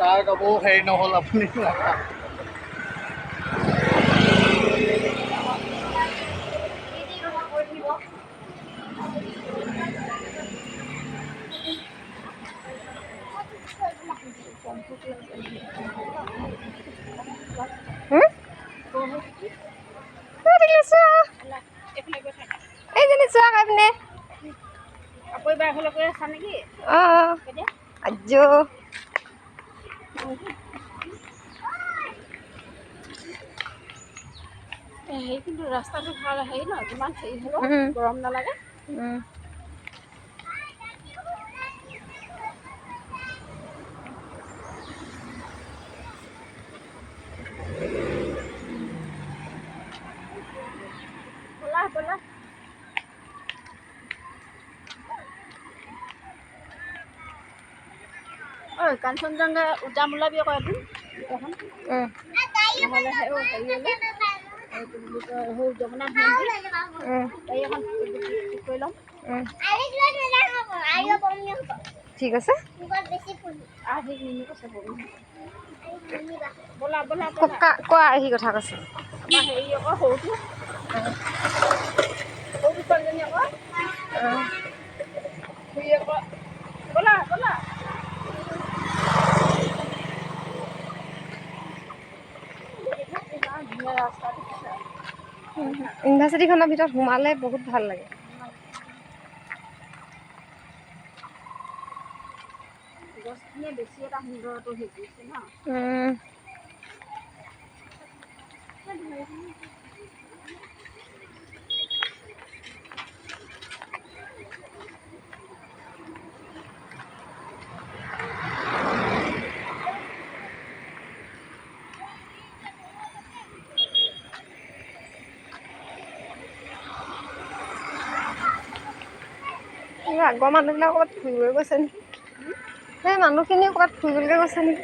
চাহ খাব হেৰি নহ'ল আপুনি এইজনী চোৱা কাইপিনে আজো হেৰি কিন্তু ৰাস্তাটো ভাল হেৰি ন যিমান হেৰি হ'ব গৰম নালাগে ব'লা ব'লা ঐ কাঞ্চনজংঘা উজাম ওলাবি আকৌ এদিন এখন নহ'লে হেৰিয়লৈ এইটো বুলি কয় সৌ জগন্নাথ মন্দিৰ গাড়ী এখন ঠিক কৰি ল'ম ঠিক আছে আহি নিনি কৈছে ব'লা ব'লা ব'লা কোৱা আহি কথা কৈছে আমাৰ হেৰি আকৌ সৰুটো সৰুটো ছোৱালীজনী আকৌ খুৰী আকৌ ব'লা ব'লা ধুনীয়া ৰাস্তা দেখিছা ইউনিভাৰ্চিটিখনৰ ভিতৰত সোমালে বহুত ভাল লাগে গছখিনিয়ে বেছি এটা সুন্দৰটো হেৰি কৰিছে ন আগৰ মানুহবিলাক ক'ৰবাত ফুৰিবলৈ গৈছে নেকি সেই মানুহখিনি ক'ৰবাত ফুৰিবলৈ গৈছে নেকি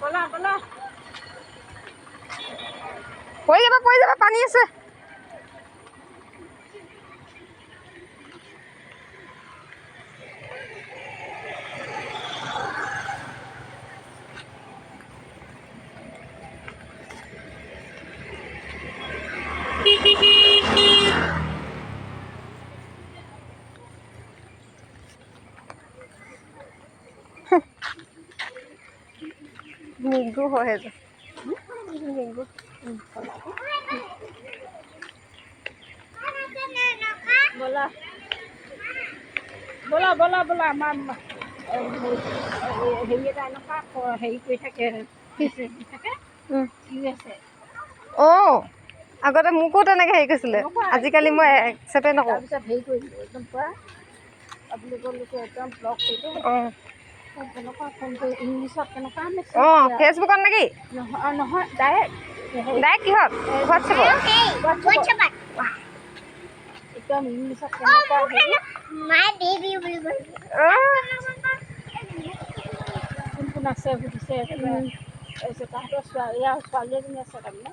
ব'লা ব'লা পৰি যাবা পানী আছে নিগু হয় নিগু ব'লা ব'লা ব'লা ব'লা আমাৰ হেৰি এটা এনেকুৱা হেৰি কৰি থাকে থাকে আছে আগতে মোকো তেনেকে হেৰি কৰিছিলে আজিকালি মই একচেপ্টে নকৰোঁ তাৰপিছত হেৰি কৰিলোঁ একদম পূৰা পাব্লিকৰ লোকে একদম ব্লক কৰিলোঁ তেনেকুৱা ফোন কৰি ইংলিছত তেনেকুৱা ফেচবুকত নেকি নহয় নহয় ডাইৰেক্ট কিহত হোৱাটছএপত একদম ইংলিছত কেনেকুৱা কোন কোন আছে সুধিছে তাৰপিছত তাহাঁতৰ ছোৱালী এজনী আছে তাৰমানে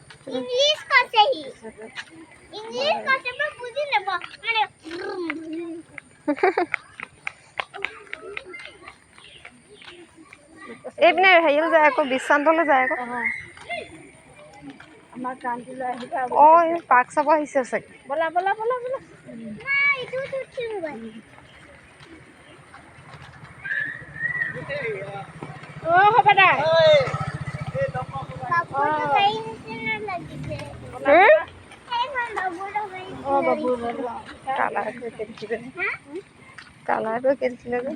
এইপিনে হেৰিলৈ যায় আকৌ বিশ্ৰান্তলৈ যায় আকৌ আমাৰ ক্ৰান্তিলৈ আহিবা পাৰ্ক চাব আহিছে চাগে ব'লা ব'লা ব'লা ব'লা হ'ব দে কালাৰটো কেনেছিলে যে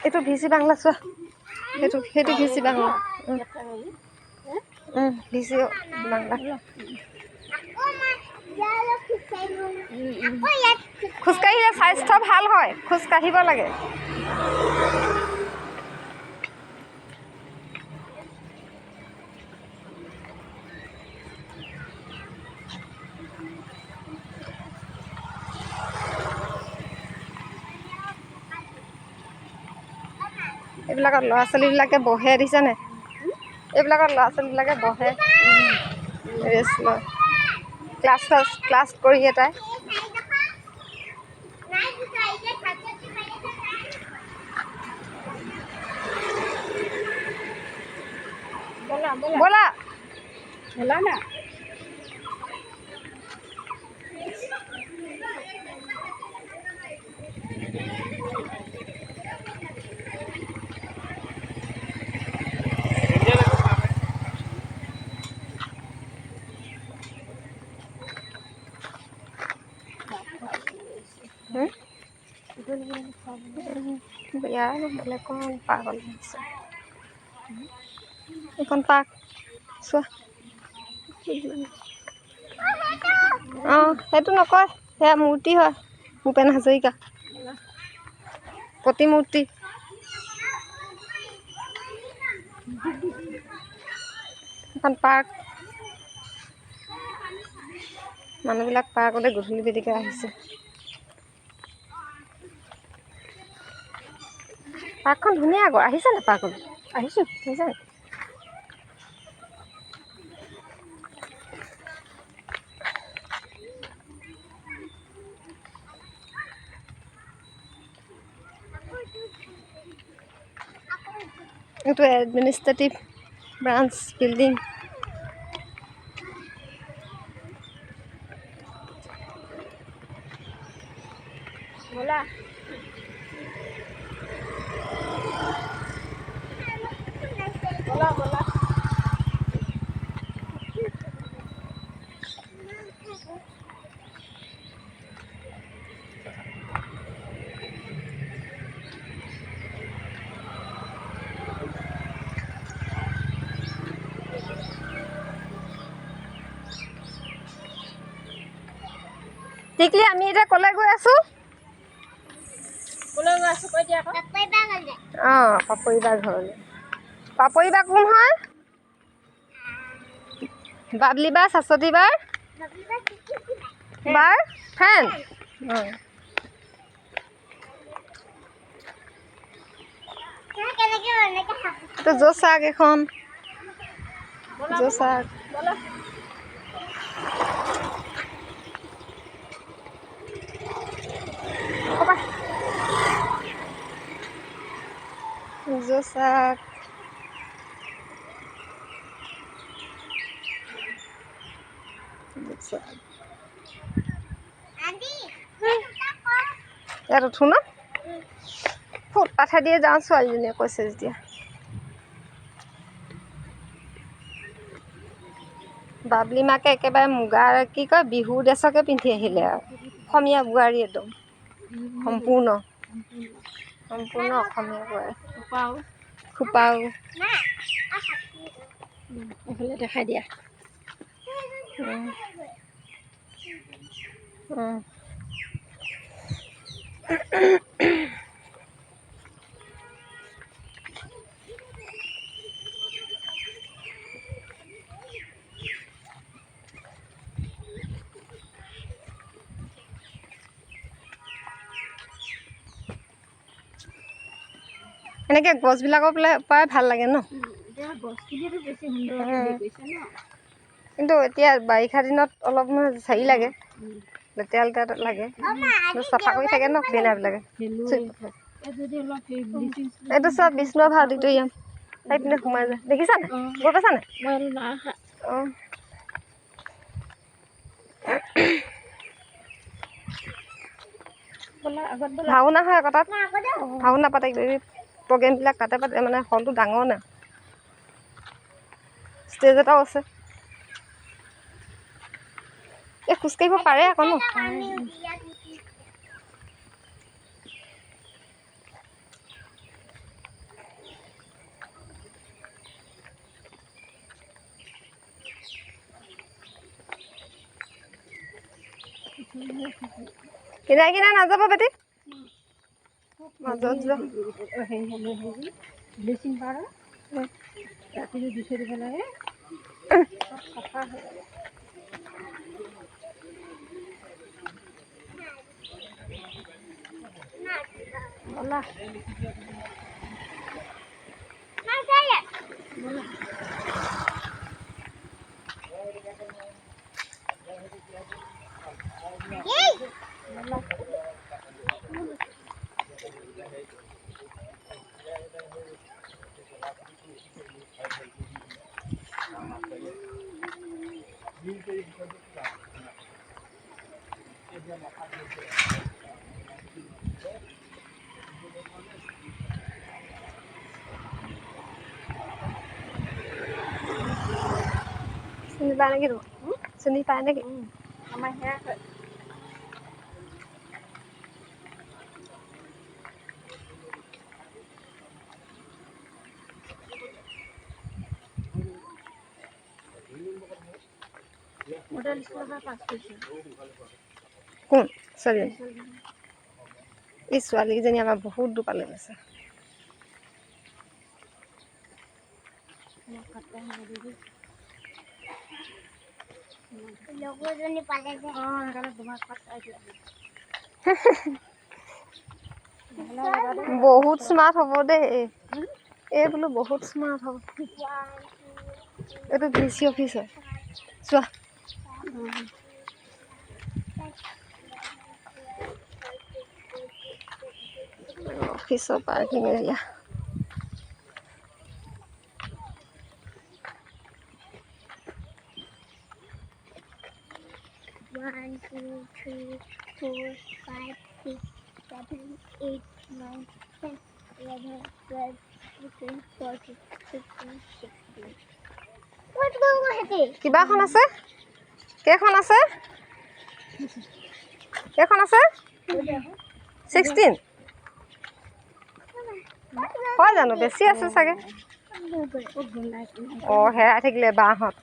এইটো ভিচি বাংলা চোৱা সেইটো ভিচি বাংলা ভিচি বাংলা খোজকাঢ়িলে স্বাস্থ্য ভাল হয় খোজকাঢ়িব লাগে এইবিলাকত ল'ৰা ছোৱালীবিলাকে বহে দেখিছেনে? এইবিলাকত ল'ৰা ছোৱালীবিলাকে বহে ৰেষ্ট লয় ক্লাছ কৰি এটাই ব'লা ব'লা ব'লা না ইয়াৰ বেলেগ পাগল হৈছে এইখন পাৰ্ক চোৱা অঁ সেইটো নকয় সেয়া মূৰ্তি হয় ভূপেন হাজৰিকা প্ৰতিমূৰ্তি এখন পাৰ্ক মানুহবিলাক পাৰ্কতে গধূলি বেলিকৈ আহিছে পাৰ্কখন ধুনীয়া আকৌ আহিছে নে পাৰ্কলৈ আহিছোঁ আহিছে এইটো এডমিনিষ্ট্ৰেটিভ ব্ৰাঞ্চ বিল্ডিং ব'লা ব'লা ব'লা টিকলি আমি এতিয়া ক'লৈ গৈ আছোঁ ক'লৈ গৈ আছোঁ কৈ দিয়া আকৌ অঁ পাপৰি বাৰ ঘৰলৈ পাপৰি বা কোন হয় বাবলি বা শাশ্বতী বাৰ ফ্ৰেণ্ড অঁ এইটো জোচাক এখন জোচাক ব'লা জোচাক ইয়াত উঠো ন ফুটপাথে দিয়ে যাওঁ ছোৱালীজনীয়ে কৈছে যেতিয়া বাবলি মাকে একেবাৰে মুগাৰ কি কয় বিহু ড্ৰেছকে পিন্ধি আহিলে আৰু অসমীয়া বোৱাৰী একদম সম্পূৰ্ণ অসমীয়া বোৱাৰী খোপাও এইফালে দেখাই দিয়া এনেকৈ গছবিলাকৰ পৰাই ভাল লাগে ন এতিয়া গছখিনিতো বেছি সুন্দৰ হেৰি কৰিছে ন কিন্তু এতিয়া বাৰিষা দিনত অলপ হেৰি লাগে লেতেৰা লেতেৰা লাগে চাফা কৰি থাকে ন ক্লিনাৰবিলাকে এইটো চব বিষ্ণু ভাৰতীটো ইয়াম সেইপিনে সোমাই যায় দেখিছানে গৈ পাইছানে অঁ ভাওনা হয় আকৌ তাত ভাওনা পাতে প্ৰগ্ৰেমবিলাক তাতে পাতে মানে হলটো ডাঙৰ না ষ্টেজ এটাও আছে এই খোজকাঢ়িব পাৰে আকৌ ন কিনাই কিনাই নাযাব বেটি মাজত যোৱা ব্লিচিং পাউডাৰ ৰাতিটো দি থৈ দিব লাগে চাফা হৈ যাব ব'লা চিনি পায় নেকি তোমাক? চিনি পায় নেকি? আমাৰ সেয়া মডেল স্কুলৰ পৰা পাছ কৰিছে। কোন ছোৱালীজনী? এই ছোৱালীকেইজনী আমাৰ বহুত দূৰ পালে গৈছে। লগৰজনী পালে যে সেইকাৰণে তোমাক বহুত স্মাৰ্ট হ'ব দেই। এই বোলো বহুত স্মাৰ্ট হ'ব। এইটো VC অফিচ হয়, চোৱা। অফিচৰ parking area. One, two, three, 4, 5, 6, 7, 8, 9, 10, 11, 12, 13, 14, 15, 16. What do you want? কিবাখন আছে? কেইখন আছে? কেইখন আছে? 16 হয় জানো? বেছি আছে চাগে। অঁ হেৰাই থাকিলে বাহঁত।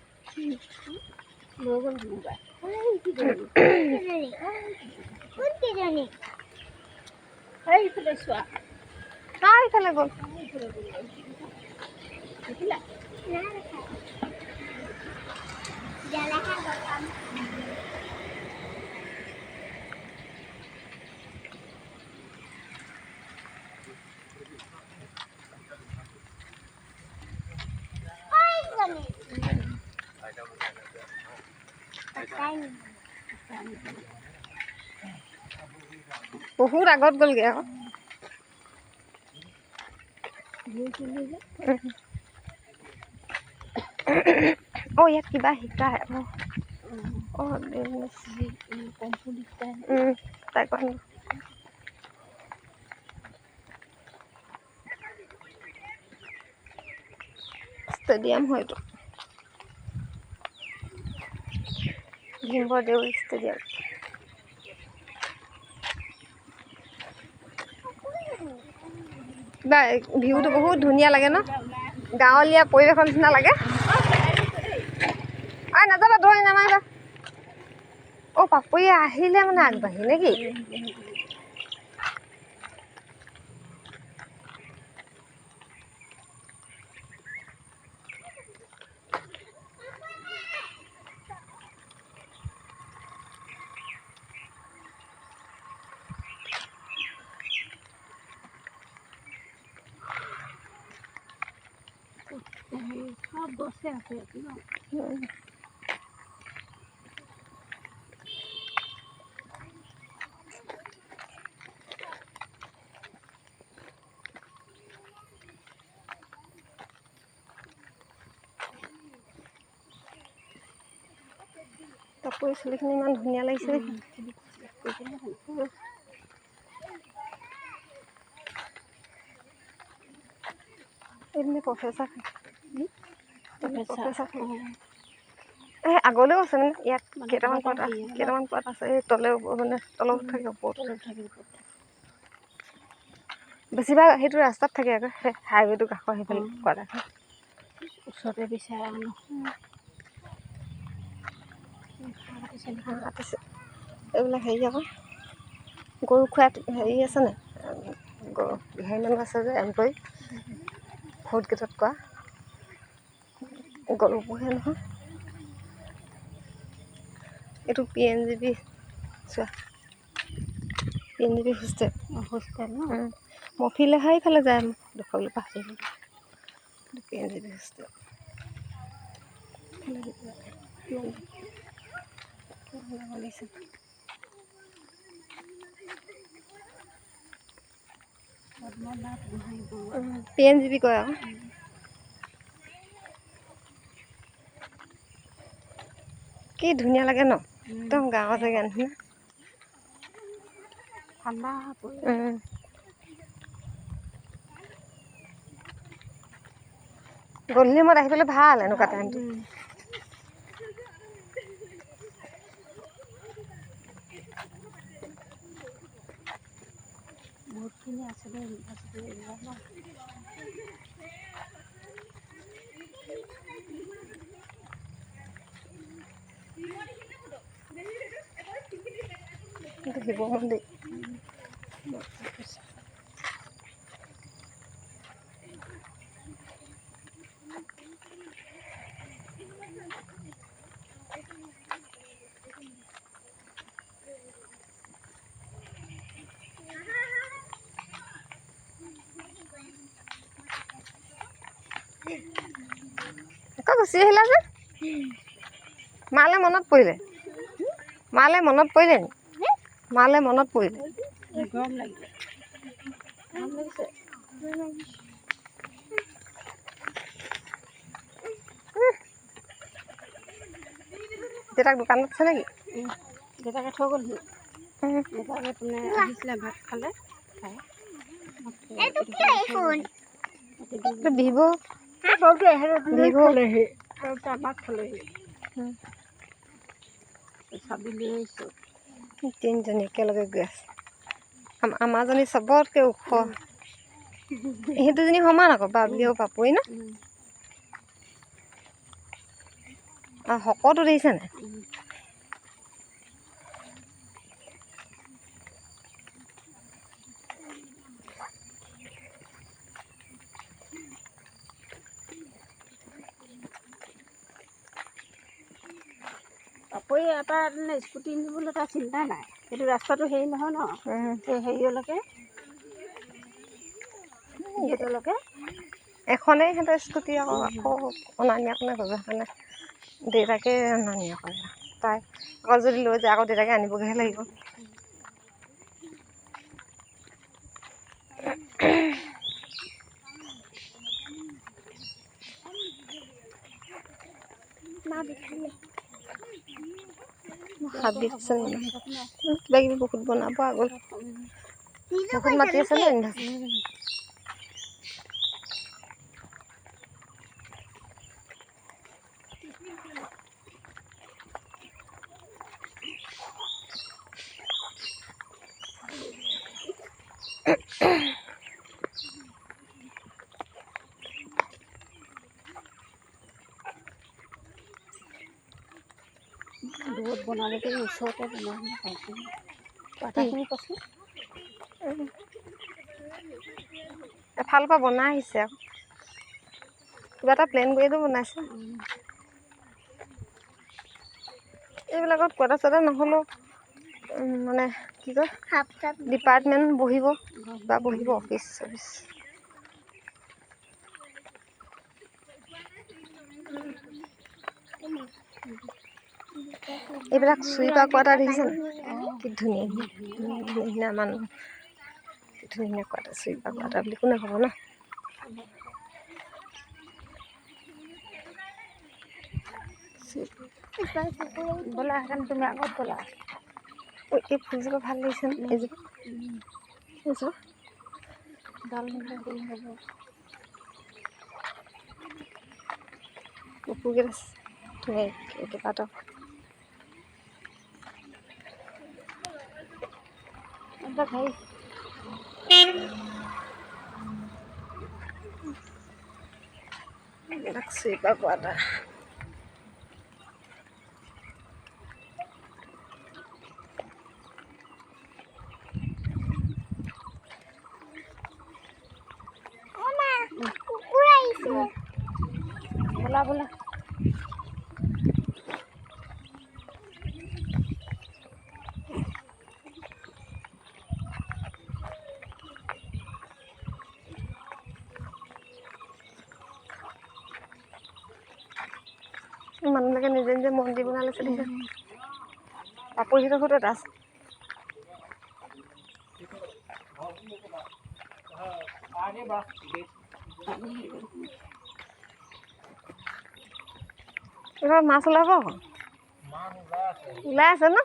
ইফালে গ'ল। বহুত আগত গ'লগে আকৌ। ইয়াত কিবা শিকায়। ষ্টেডিয়াম হয়তো, ভীমদেউ ষ্টেডিয়াম। কিবা ভিউটো বহুত ধুনীয়া লাগে ন, গাঁৱলীয়া পৰিৱেশৰ নিচিনা লাগে। নাযাবা, দৌৰি নামাৰিবা। পাপুৰি আহিলে মানে আগবাঢ়ি নেকি? সব গছে আছে কাপোৰ চুলিখিনি ইমান ধুনীয়া লাগিছে। এইখিনি প্ৰফেচাৰ আগলৈও আছে মানে, ইয়াত কেইটামান পাত আছে। এই তলে মানে তলত থাকে, ওপৰত থাকে। বেছিভাগ সেইটো ৰাস্তাত থাকে আকৌ, সেই হাইৱেটো কাষৰ সেইফালে কোৱা থাকে। ওচৰতে বিচাৰা এইবিলাক হেৰি আকৌ গৰু খোৱাত হেৰি আছে নাই? হেৰি মানুহ আছে যে এমপ্লয়ী, ভোট গেটত কৰা গৰু পোহে নহয়। এইটো PNGP চোৱা, PNGP হোষ্টেল। মফিলেহে ইফালে যায় দেখুৱাবলৈ পাহৰি PNGB hostel. PNGB কয় আকৌ কি ধুনীয়া লাগে ন একদম গাঁৱৰ জেগা নিচিনা ঠাণ্ডা গধূলি সময়ত আহি পেলাই ভাল এনেকুৱা টাইমটো বহুতখিনি আছে দেই ইউনিভাৰ্চিটি এইবিলাক ন শিৱ মন্দিৰ আকৌ গুচি আহিলা যে মালে মনত পৰিলে মালে মনত পৰিলে নি মালে মনত পৰিলে গৰম লাগিলে গৰম লাগিছে দেউতাক দোকানত আছে নেকি দেউতাকে থৈ গ'লহি দেউতাকে মানে আহিছিলে ভাত খালে খাই বিহু থলেহি আৰু আমাক থলেহি চাবি লৈ আহিছোঁ তিনিজনী একেলগে গৈ আছে আমাৰজনী চবতকৈ ওখ সেই দুজনী সমান আকৌ বাবলি আৰু পাপৰি ন আৰু শকতো দেখিছে নাই পাপৰি এটা স্কুটি নিবলৈ তাৰ চিন্তা নাই সেইটো ৰাস্তাটো হেৰি নহয় ন সেই হেৰিয়লৈকে গেটলৈকে এখনেই সিহঁতৰ স্কুটি আকৌ অনা নিয়া কোনে কৰিব সেইকাৰণে দেউতাকে অনা নিয়া কৰে তাই আকৌ যদি লৈ যায় আকৌ দেউতাকে আনিবগৈহে লাগিব হাবি আছে কিবা কিবি বহুত বনাব আগত বহুত মাতি আছে ন দূৰত বনালেতো ওচৰতে বনাই পাইছোঁ কথাখিনি কৈছোঁ এফালৰ পৰা বনাই আহিছে আকৌ কিবা এটা প্লেন কৰিতো বনাইছে এইবিলাকত কোৱাৰ্টাৰ চোৱাৰ্টাৰ নহ'লেও মানে কি কয় ডিপাৰ্টমেণ্ট বহিব বা বহিব অফিচ চফিচ এইবিলাক চুইপাৰ কোৱাৰ্টাৰ দেখিছে নাই কি ধুনীয়া ধুনীয়া মানুহ ধুনীয়া কোৱাৰ্টাৰ চুইপাৰ কোৱাৰ্টাৰ বুলি কোনে ক'ব ন ব'লা সেইকাৰণে তুমি আগত ব'লা এই ফুলজোপা ভাল লাগিছে ন এইজোপা এইজোপা ডাল নিলে হেৰি হ'ব কুকুৰকেইটা ধুনীয়া কেইবাটাও এইবিলাক হেৰি এইবিলাক চুইপাৰ কোৱাৰ্টাৰ ব'লা ব'লা মানুহবিলাকে নিজে নিজে মন্দিৰ বনাই লৈছে দেখিছে। পাপৰিহঁতৰ ঘৰতো এটা আছে। এইবাৰ মাছ ওলাব আকৌ। ওলাই আছে ন?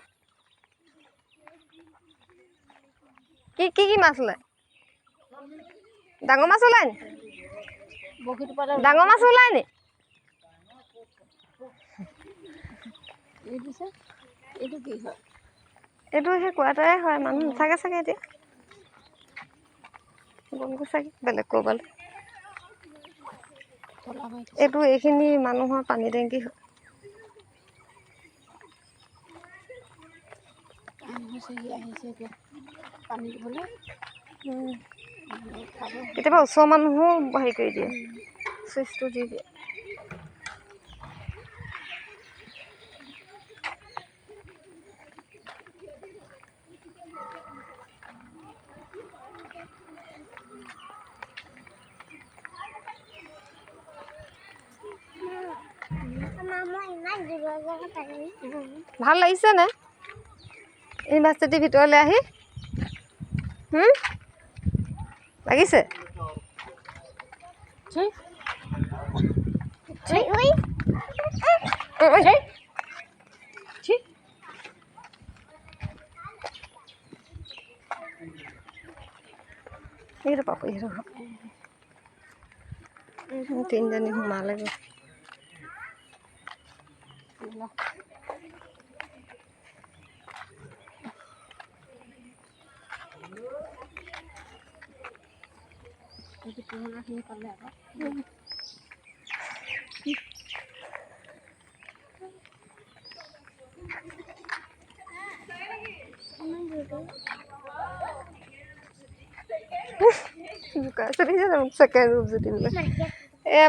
কি কি কি মাছ ওলায়? ডাঙৰ মাছ ওলায় নি? ডাঙৰ মাছ ওলায় নি? এইটো সেই কোৱাটাৰে হয়, মানুহ নাথাকে চাগে এতিয়া। গ'লগৈ চাগে বেলেগ ক'ৰবালৈ। এইটো এইখিনি মানুহৰ পানী টেংকি হয়। কেতিয়াবা ওচৰৰ মানুহো হেৰি কৰি দিয়ে, চুইচটো দি দিয়ে। ভাল লাগিছে নে ইউনিভাৰ্চিটিৰ ভিতৰলৈ আহি? লাগিছে? এইটো পাপৰি তিনিজনী সোমালে গৈ।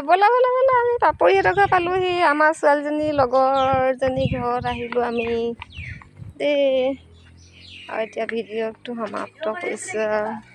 ব'লা ব'লা ব'লা, আমি পাপৰিহঁতৰ ঘৰ পালোহি। আমাৰ ছোৱালীজনী লগৰজনী ঘৰত আহিলোঁ আমি দেই। আৰু এতিয়া ভিডিঅ'টো সমাপ্ত কৰিছোঁ।